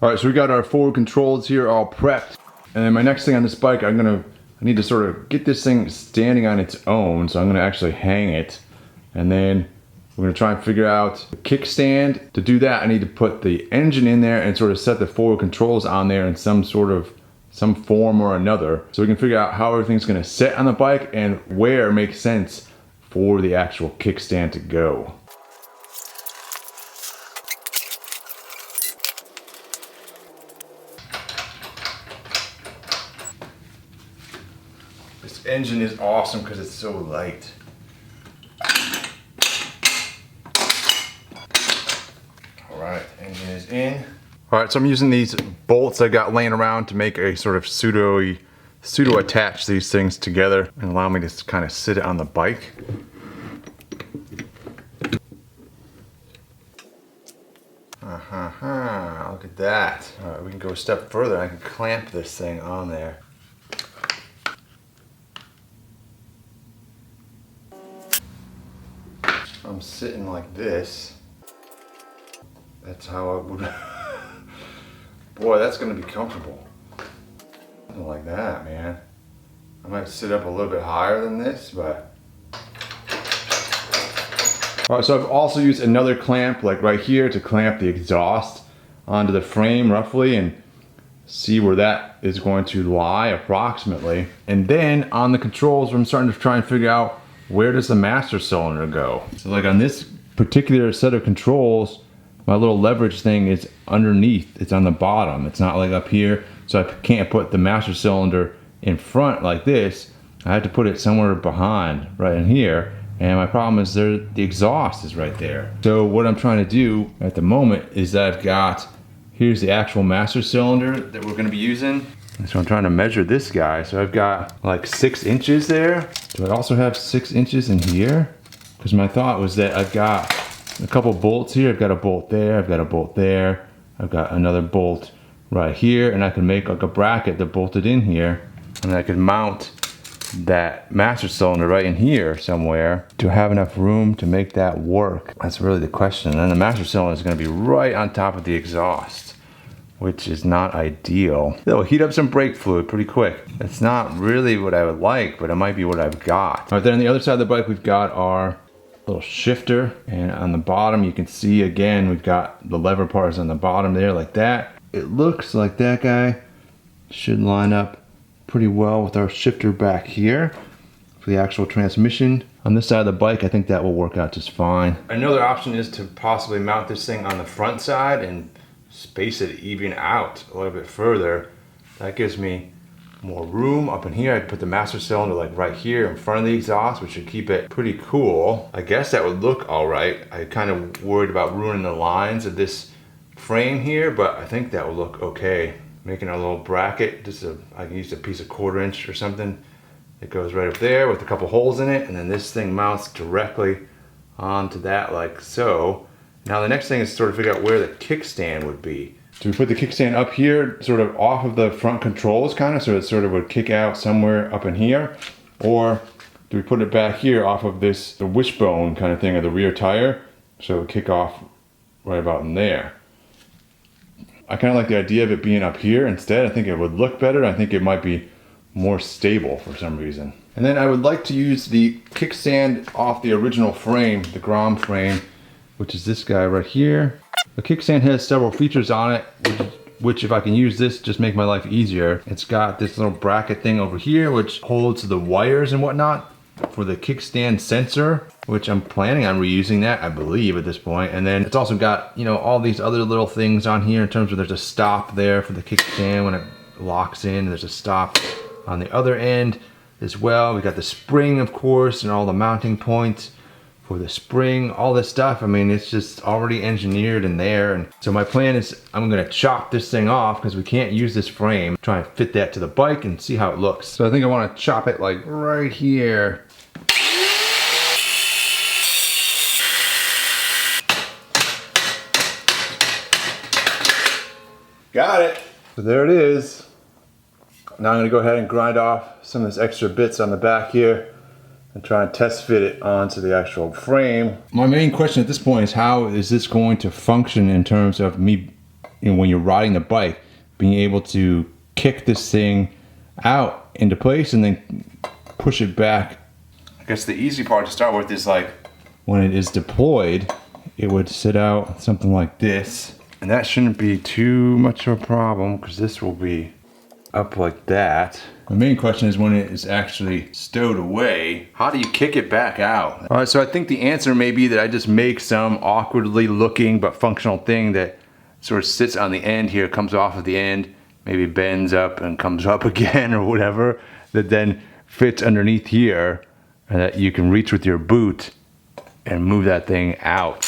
All right, so we got our forward controls here all prepped. And then my next thing on this bike, I need to sort of get this thing standing on its own. So I'm gonna actually hang it. And then we're gonna try and figure out the kickstand. To do that, I need to put the engine in there and sort of set the forward controls on there in some form or another. So we can figure out how everything's gonna sit on the bike and where it makes sense for the actual kickstand to go. This engine is awesome because it's so light. Alright, engine is in. Alright, so I'm using these bolts I got laying around to make a sort of pseudo attach these things together and allow me to kind of sit it on the bike. Look at that. Alright, we can go a step further. I can clamp this thing on there. I'm sitting like this. That's how I would. Boy, that's gonna be comfortable. Something like that, man. I might sit up a little bit higher than this, but. All right, so I've also used another clamp, like right here, to clamp the exhaust onto the frame roughly and see where that is going to lie approximately. And then on the controls, I'm starting to try and figure out where does the master cylinder go. So like on this particular set of controls, my little leverage thing is underneath, it's on the bottom. It's not like up here, so I can't put the master cylinder in front like this. I have to put it somewhere behind, right in here. And my problem is the exhaust is right there. So what I'm trying to do at the moment is that here's the actual master cylinder that we're gonna be using. And so I'm trying to measure this guy. So I've got like 6 inches there. Do I also have 6 inches in here? Because my thought was that I've got a couple bolts here. I've got a bolt there, I've got a bolt there. I've got another bolt right here, and I can make like a bracket that bolted in here. And I could mount that master cylinder right in here somewhere to have enough room to make that work. That's really the question. And then the master cylinder is going to be right on top of the exhaust, which is not ideal. It'll heat up some brake fluid pretty quick. It's not really what I would like, but it might be what I've got. All right, then on the other side of the bike, we've got our little shifter, and on the bottom you can see again we've got the lever parts on the bottom there like that. It looks like that guy should line up pretty well with our shifter back here for the actual transmission. On this side of the bike, I think that will work out just fine. Another option is to possibly mount this thing on the front side and space it even out a little bit further. That gives me more room up in here. I'd put the master cylinder like right here in front of the exhaust, which should keep it pretty cool. I guess that would look all right. I kind of worried about ruining the lines of this frame here, but I think that will look okay. Making a little bracket, I can use a piece of 1/4 inch or something. It goes right up there with a couple holes in it, and then this thing mounts directly onto that like so. Now the next thing is to sort of figure out where the kickstand would be. Do we put the kickstand up here, sort of off of the front controls kind of, so it sort of would kick out somewhere up in here? Or do we put it back here off of the wishbone kind of thing of the rear tire, so it would kick off right about in there? I kind of like the idea of it being up here instead. I think it would look better. I think it might be more stable for some reason. And then I would like to use the kickstand off the original frame, the Grom frame, which is this guy right here. The kickstand has several features on it, which if I can use this, just make my life easier. It's got this little bracket thing over here, which holds the wires and whatnot for the kickstand sensor, which I'm planning on reusing that, I believe, at this point. And then it's also got, you know, all these other little things on here in terms of there's a stop there for the kickstand when it locks in. There's a stop on the other end as well. We got the spring, of course, and all the mounting points for the spring, all this stuff. I mean, it's just already engineered in there. And so my plan is I'm gonna chop this thing off because we can't use this frame. Try and fit that to the bike and see how it looks. So I think I wanna chop it like right here. Got it. So there it is. Now I'm gonna go ahead and grind off some of this extra bits on the back here and try and test fit it onto the actual frame. My main question at this point is how is this going to function in terms of me when you're riding the bike, being able to kick this thing out into place and then push it back. I guess the easy part to start with is like when it is deployed, it would sit out something like this. And that shouldn't be too much of a problem because this will be up like that. The main question is when it is actually stowed away, how do you kick it back out? All right, so I think the answer may be that I just make some awkwardly looking but functional thing that sort of sits on the end here, comes off of the end, maybe bends up and comes up again or whatever, that then fits underneath here and that you can reach with your boot and move that thing out.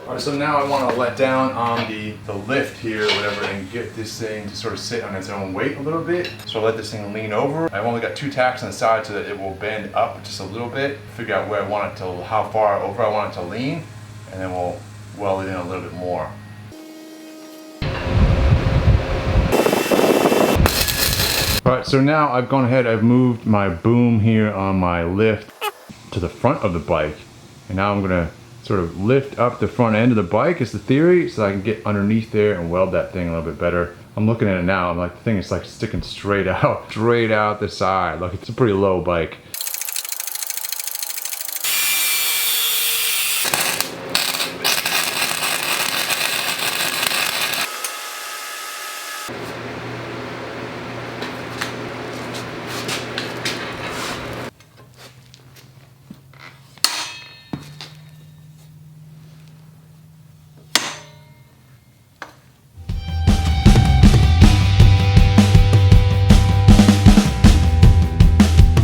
All right, so now I want to let down on the lift here or whatever and get this thing to sort of sit on its own weight a little bit. So I let this thing lean over. I've only got 2 tacks on the side so that it will bend up just a little bit. Figure out where I want it to, how far over I want it to lean, and then we'll weld it in a little bit more. All right, so now I've gone ahead, I've moved my boom here on my lift to the front of the bike. And now I'm gonna sort of lift up the front end of the bike is the theory, so I can get underneath there and weld that thing a little bit better. I'm looking at it now, I'm like, the thing is like sticking straight out the side. Like, it's a pretty low bike.